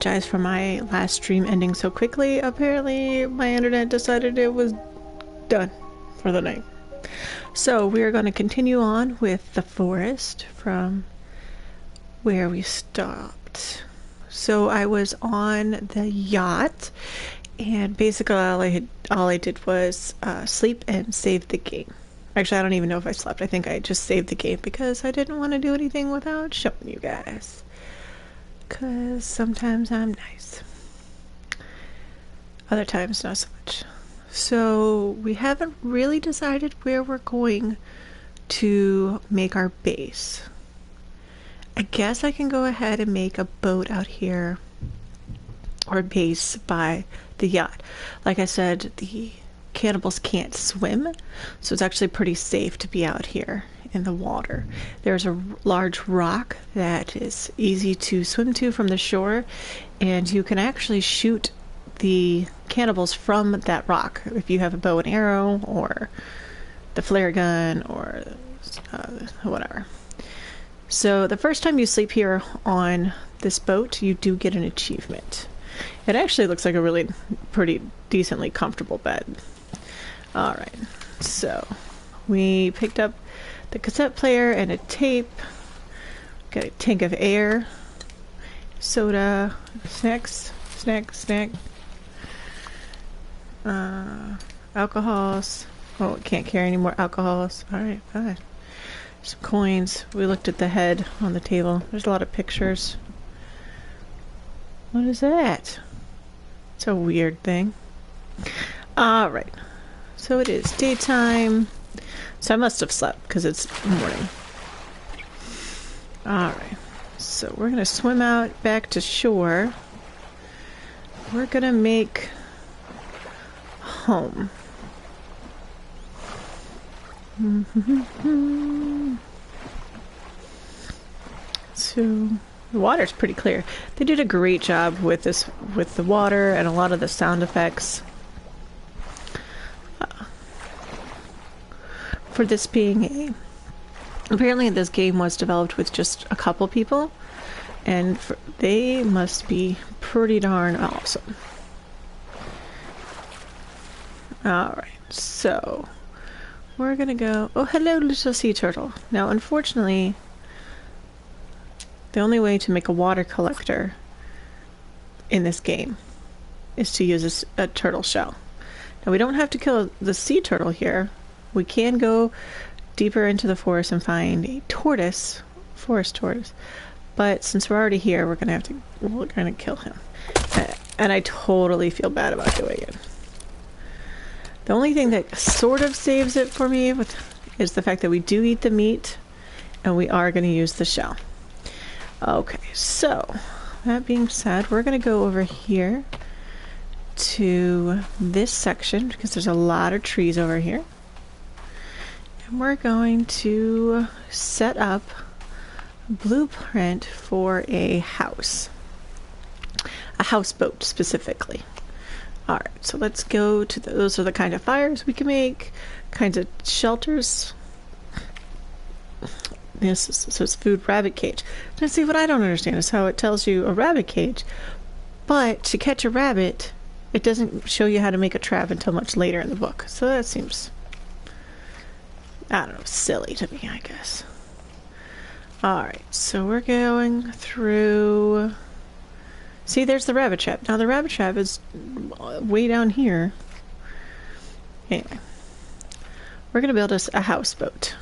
Apologize for my last stream ending so quickly. Apparently, my internet decided it was done for the night. So we are going to continue on with the forest from where we stopped. So I was on the yacht, and basically all I did was sleep and save the game. Actually, I don't even know if I slept. I think I just saved the game because I didn't want to do anything without showing you guys. Because sometimes I'm nice. Other times, not so much. So we haven't really decided where we're going to make our base. I guess I can go ahead and make a boat out here, or base by the yacht. Like I said, the cannibals can't swim, so it's actually pretty safe to be out here in the water. There's a large rock that is easy to swim to from the shore, and you can actually shoot the cannibals from that rock if you have a bow and arrow or the flare gun or whatever. So the first time you sleep here on this boat, you do get an achievement. It actually looks like a really pretty decently comfortable bed. Alright, so we picked up the cassette player and a tape. Got a tank of air, soda, snacks, alcohols. Oh, can't carry any more alcohols. Alright, fine. Some coins. We looked at the head on the table. There's a lot of pictures. What is that? It's a weird thing. Alright. So it is daytime. So I must have slept because it's morning. Alright. So we're going to swim out back to shore. We're going to make home. So the water's pretty clear. They did a great job with this, with the water and a lot of the sound effects. For this being a... Apparently this game was developed with just a couple people, and they must be pretty darn awesome. Alright, so we're gonna go... Oh, hello, little sea turtle. Now, unfortunately, the only way to make a water collector in this game is to use a turtle shell. Now, we don't have to kill the sea turtle here. We can go deeper into the forest and find a tortoise, forest tortoise. But since we're already here, we're gonna kill him. And I totally feel bad about doing it. The only thing that sort of saves it for me is the fact that we do eat the meat, and we are going to use the shell. Okay, so that being said, we're going to go over here to this section because there's a lot of trees over here. And we're going to set up a blueprint for a houseboat specifically. Alright, so let's go to those are the kind of fires we can make, kinds of shelters. This says food rabbit cage. Now see, what I don't understand is how it tells you a rabbit cage, but to catch a rabbit, it doesn't show you how to make a trap until much later in the book. So that seems, I don't know, silly to me, I guess. Alright, so we're going through... See, there's the rabbit trap. Now the rabbit trap is way down here. Anyway, we're going to build us a houseboat.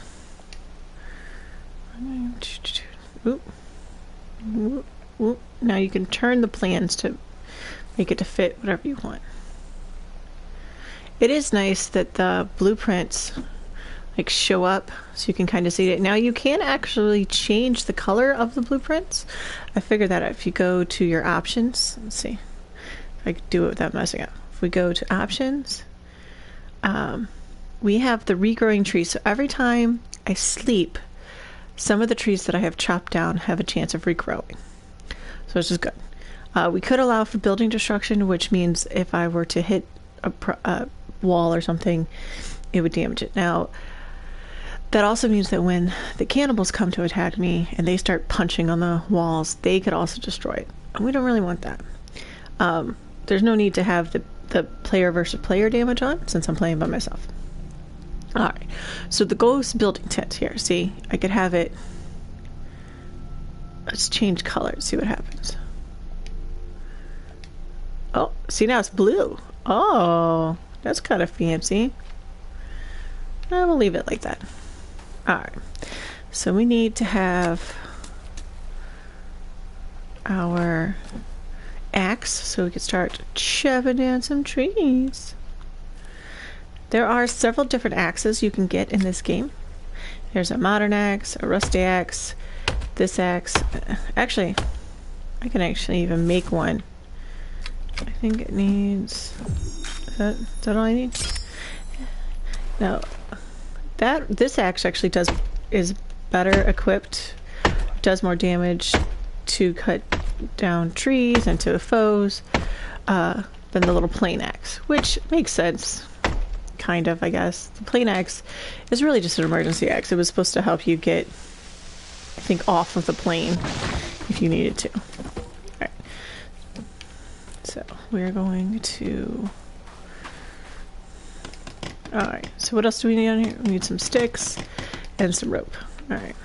Oop. Oop. Oop. Now you can turn the plans to make it to fit whatever you want. It is nice that the blueprints like show up so you can kind of see it. Now you can actually change the color of the blueprints. I figured that out. If you go to your options, let's see if I can do it without messing up. If we go to options, we have the regrowing trees. So every time I sleep, some of the trees that I have chopped down have a chance of regrowing. So it's just good. We could allow for building destruction, which means if I were to hit a wall or something, it would damage it. Now, that also means that when the cannibals come to attack me and they start punching on the walls, they could also destroy it. We don't really want that. There's no need to have the player versus player damage on since I'm playing by myself. Alright, so the ghost building tent here. See, I could have it. Let's change colors, see what happens. Oh, see, now it's blue. Oh, that's kind of fancy. I will leave it like that. Alright, so we need to have our axe so we can start chopping down some trees. There are several different axes you can get in this game. There's a modern axe, a rusty axe, this axe. Actually, I can actually even make one. I think it needs... Is that all I need? No. This axe actually is better equipped, does more damage to cut down trees and to foes than the little plain axe, which makes sense. Kind of, I guess. The plain axe is really just an emergency axe. It was supposed to help you get, I think, off of the plane if you needed to. Alright. So, we're going to... Alright, so what else do we need on here? We need some sticks and some rope. Alright.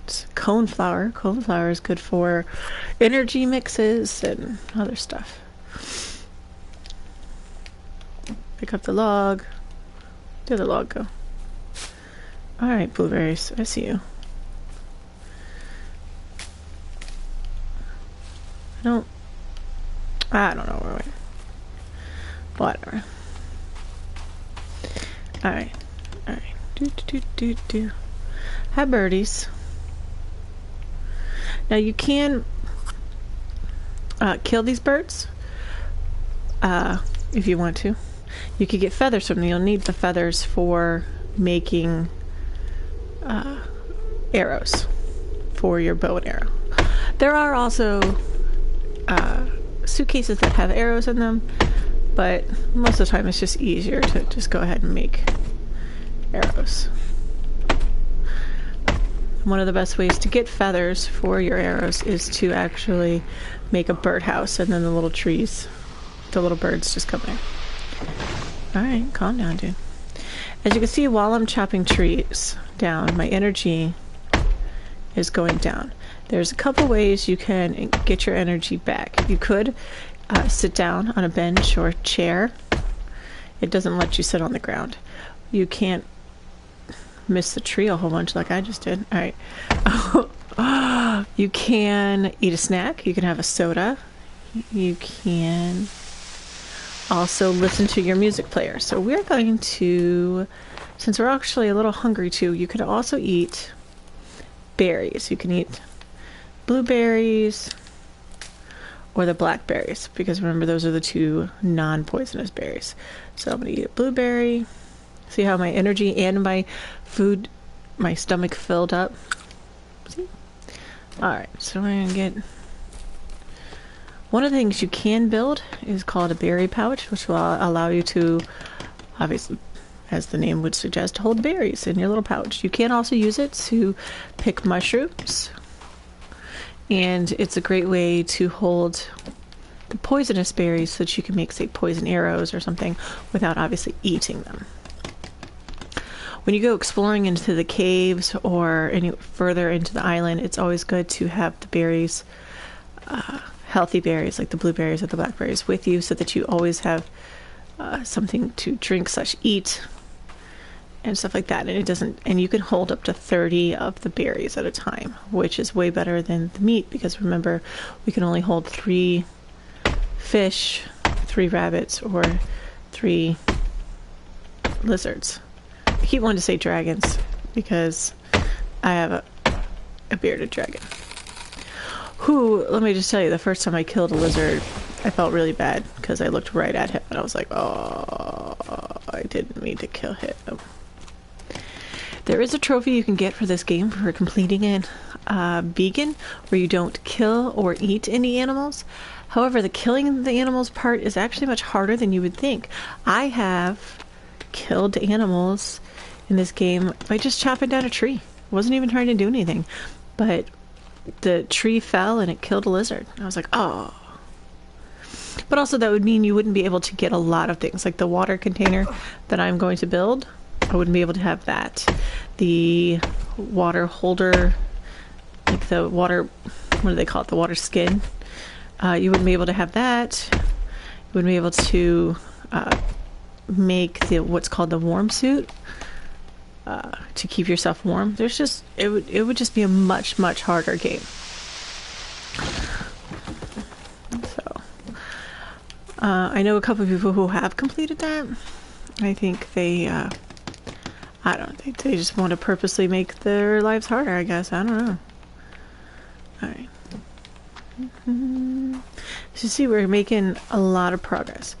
It's cone flour. Cone flour is good for energy mixes and other stuff. Pick up the log. Where did the log go? Alright, blueberries. I see you. I don't know where we... Whatever. Alright. Alright. Hi, birdies. Now you can kill these birds if you want to. You could get feathers from them. You'll need the feathers for making arrows for your bow and arrow. There are also suitcases that have arrows in them, but most of the time it's just easier to just go ahead and make arrows. One of the best ways to get feathers for your arrows is to actually make a birdhouse, and then the little trees, the little birds just come there. Alright, calm down, dude. As you can see, while I'm chopping trees down, my energy is going down. There's a couple ways you can get your energy back. You could sit down on a bench or chair. It doesn't let you sit on the ground. You can't miss the tree a whole bunch like I just did. Alright. You can eat a snack. You can have a soda. You can also listen to your music player. So we're going to, since we're actually a little hungry too, you could also eat berries. You can eat blueberries or the blackberries, because remember, those are the two non-poisonous berries. So I'm going to eat a blueberry. See how my energy and my food, my stomach filled up? See? Alright, so I'm going to get... One of the things you can build is called a berry pouch, which will allow you to, obviously, as the name would suggest, hold berries in your little pouch. You can also use it to pick mushrooms, and it's a great way to hold the poisonous berries so that you can make, say, poison arrows or something without obviously eating them. When you go exploring into the caves or any further into the island, it's always good to have the berries, healthy berries like the blueberries or the blackberries with you, so that you always have something to drink / eat and stuff like that. And it doesn't, and you can hold up to 30 of the berries at a time, which is way better than the meat, because remember, we can only hold 3 fish, 3 rabbits, or 3 lizards. I keep wanting to say dragons because I have a bearded dragon who, let me just tell you, the first time I killed a lizard, I felt really bad because I looked right at him and I was like, oh, I didn't mean to kill him. There is a trophy you can get for this game for completing it vegan, where you don't kill or eat any animals. However, the killing the animals part is actually much harder than you would think. I have killed animals in this game by just chopping down a tree. Wasn't even trying to do anything. but the tree fell and it killed a lizard. I was like, oh. But also that would mean you wouldn't be able to get a lot of things. Like the water container that I'm going to build, I wouldn't be able to have that. The water holder, like the water, what do they call it? The water skin. You wouldn't be able to have that. You wouldn't be able to make what's called the warm suit to keep yourself warm. There's just it would just be a much harder game. So I know a couple of people who have completed that. I think they I don't think they just want to purposely make their lives harder, I guess. I don't know. Alright. So you see, we're making a lot of progress.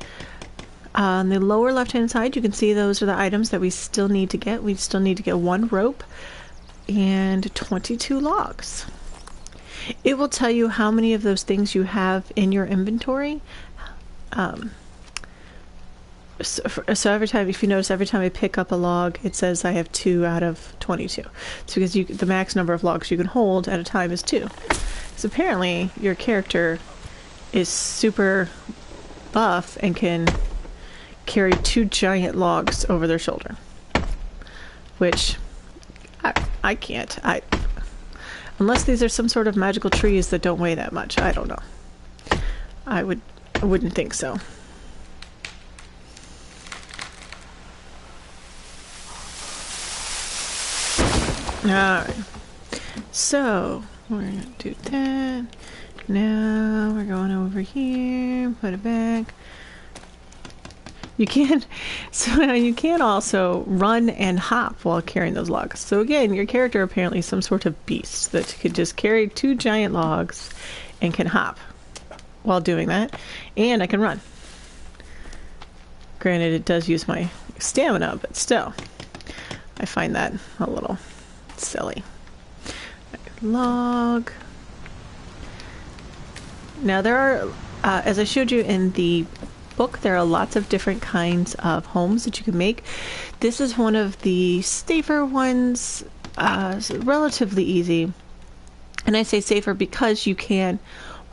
On the lower left hand side, you can see those are the items that we still need to get. We still need to get 1 rope and 22 logs. It will tell you how many of those things you have in your inventory. So every time, if you notice, every time I pick up a log, it says I have 2 out of 22. It's because the max number of logs you can hold at a time is 2. So apparently your character is super buff and can carry 2 giant logs over their shoulder, which I can't. Unless these are some sort of magical trees that don't weigh that much. I don't know. I wouldn't think so. Alright, so we're gonna do that. Now we're going over here, put it back. You can, so now you can also run and hop while carrying those logs. So again, your character apparently is some sort of beast that could just carry 2 giant logs and can hop while doing that. And I can run. Granted, it does use my stamina, but still, I find that a little silly. Log. Now there are, as I showed you in the book, there are lots of different kinds of homes that you can make. This is one of the safer ones, relatively easy. And I say safer because you can,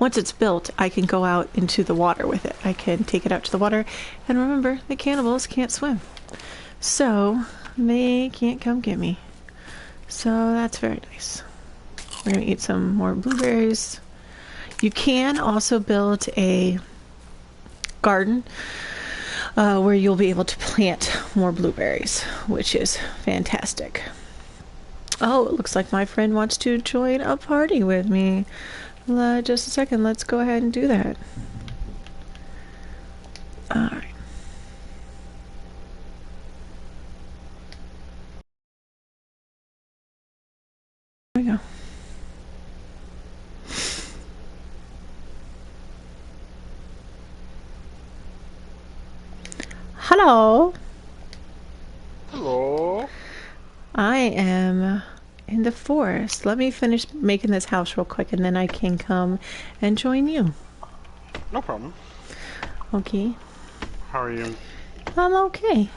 once it's built, I can go out into the water with it. I can take it out to the water. And remember, the cannibals can't swim. So they can't come get me. So that's very nice. We're going to eat some more blueberries. You can also build a garden where you'll be able to plant more blueberries, which is fantastic. Oh, it looks like my friend wants to join a party with me. Just a second, let's go ahead and do that. Alright. There we go. Hello. Hello. I am in the forest. Let me finish making this house real quick and then I can come and join you. No problem. Okay. How are you? I'm okay.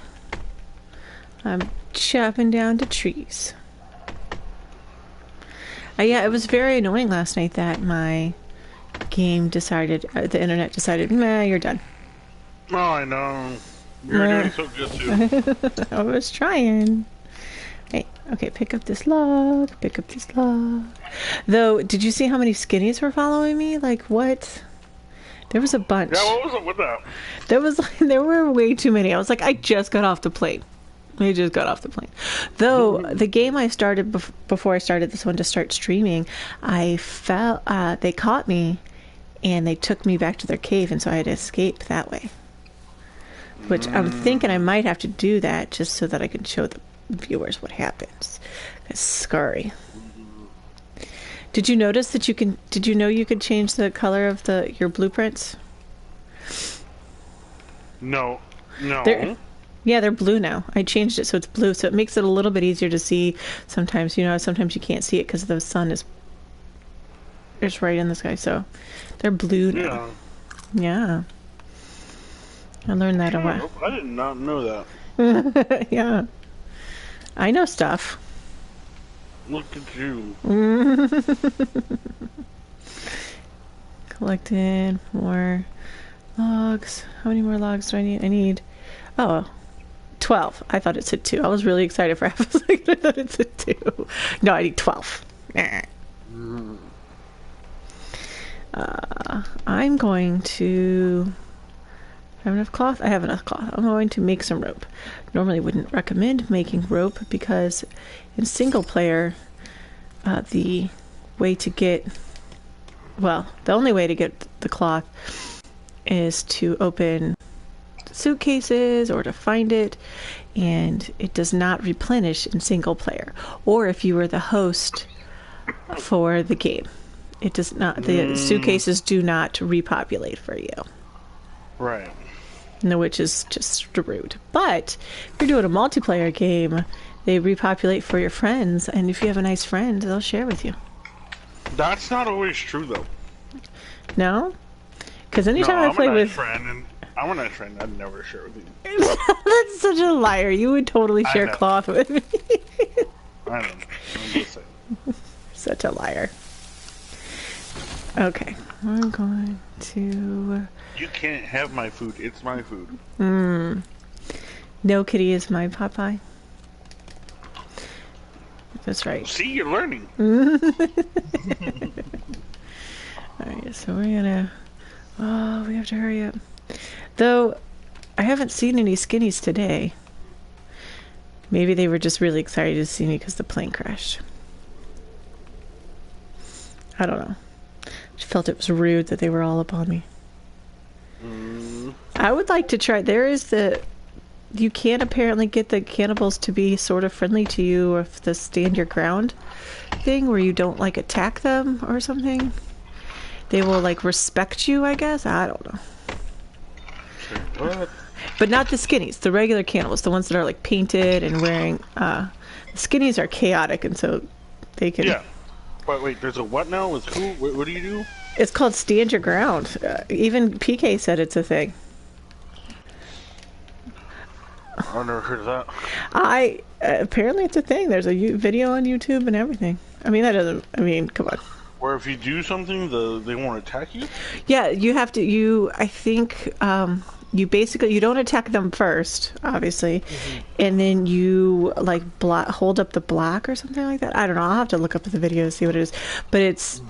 I'm chopping down the trees. Yeah, it was very annoying last night that my game decided, the internet decided, meh, you're done. Oh, I know. You're doing so good too. I was trying. Hey, okay, pick up this log, pick up this log. Though, did you see how many skinnies were following me? Like, what? There was a bunch. Yeah, what was up with that? There were way too many. I was like, I just got off the plane. I just got off the plane. Though, the game I started before I started this one to start streaming, I fell, they caught me and they took me back to their cave, and so I had to escape that way. Which I'm thinking I might have to do that just so that I can show the viewers what happens. It's scary. Did you notice that did you know you could change the color of your blueprints? No. They're blue now. I changed it so it's blue, so it makes it a little bit easier to see sometimes. You know, sometimes you can't see it because the sun is right in the sky, so they're blue now. Yeah. I learned that a while. I did not know that. Yeah. I know stuff. Look at you. Collected more logs. How many more logs do I need? I need, oh, 12. I thought it said 2. I was really excited for half a second. I thought it said 2. No, I need 12. I'm going to... I have enough cloth? I have enough cloth. I'm going to make some rope. Normally wouldn't recommend making rope because in single player, the way to get... Well, the only way to get the cloth is to open suitcases or to find it, and it does not replenish in single player. Or if you were the host for the game, it does not. The suitcases do not repopulate for you. Right. No, which is just rude. But if you're doing a multiplayer game, they repopulate for your friends, and if you have a nice friend, they'll share with you. That's not always true, though. No? Because anytime I play with... I'm a nice friend. I'd never share with you. That's such a liar. You would totally share cloth with me. I know. I'm just saying. Such a liar. Okay. I'm going to... You can't have my food. It's my food. No kitty is my Popeye. That's right. See, you're learning. Alright, so we're gonna... Oh, we have to hurry up. Though, I haven't seen any skinnies today. Maybe they were just really excited to see me because the plane crashed. I don't know. I felt it was rude that they were all up on me. I would like to try... There is the... You can apparently get the cannibals to be sort of friendly to you, or the stand your ground thing where you don't like attack them or something. They will like respect you, I guess. I don't know. What? But not the skinnies, the regular cannibals, the ones that are like painted and wearing the skinnies are chaotic, and so they can... Yeah. But wait, there's a what now? With who? What do you do? It's called stand your ground. Even PK said it's a thing. I've never heard of that. Apparently it's a thing. There's a video on YouTube and everything. I mean, that doesn't... I mean, come on. Where if you do something, they won't attack you? Yeah, you have to... I think... you basically... You don't attack them first, obviously. And then you, like, hold up the block or something like that. I don't know. I'll have to look up the video to see what it is. But it's...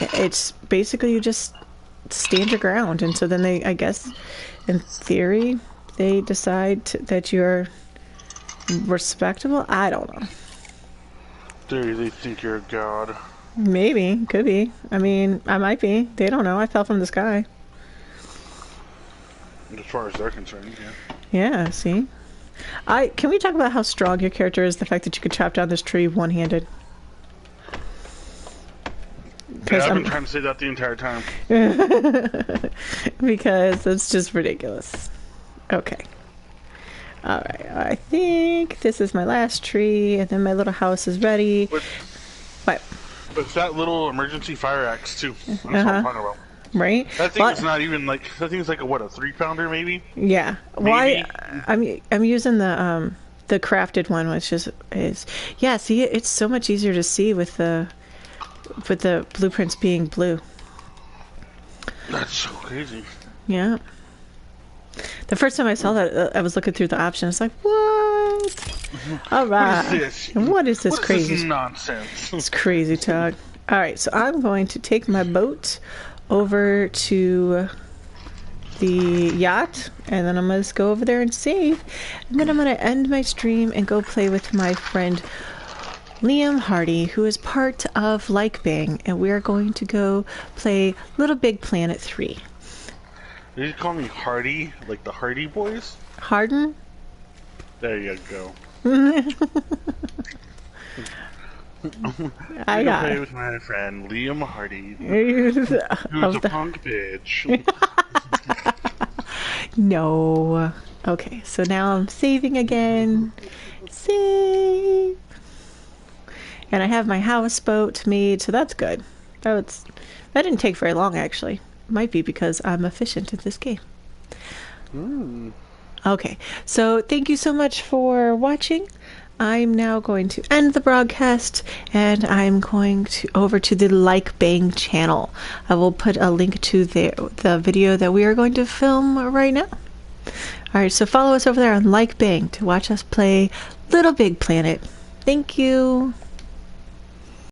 It's basically you just stand your ground. And so then they, I guess, in theory... They decide that you're respectable? I don't know. They think you're a god. Maybe. Could be. I mean, I might be. They don't know. I fell from the sky. As far as they're concerned, yeah. Yeah, see? Can we talk about how strong your character is? The fact that you could chop down this tree one-handed? Yeah, I've been trying to say that the entire time. Because it's just ridiculous. Okay. Alright, I think this is my last tree, and then my little house is ready. What? It's that little emergency fire axe, too. That's what I'm talking about. Right? That thing is not even like... That thing's like a, what, a 3-pounder, maybe? Yeah. Why? I'm using the crafted one, which is... Yeah, see, it's so much easier to see with the blueprints being blue. That's so crazy. Yeah. The first time I saw that, I was looking through the options, like, what? All right. What is this? What is this crazy? This is nonsense. It's crazy talk. All right, so I'm going to take my boat over to the yacht, and then I'm going to just go over there and save. And then I'm going to end my stream and go play with my friend Liam Hardy, who is part of Like Bang, and we are going to go play Little Big Planet 3. Did you call me Hardy, like the Hardy Boys? Harden? There you go. I got play with my friend Liam Hardy, who's who's a punk bitch. No. Okay, so now I'm saving again. Save. And I have my houseboat made, so that's good. That didn't take very long, actually. Might be because I'm efficient at this game. Okay, so thank you so much for watching. I'm now going to end the broadcast, and I'm going to over to the Like Bang channel. I will put a link to the video that we are going to film right now. Alright, so follow us over there on Like Bang to watch us play Little Big Planet. Thank you.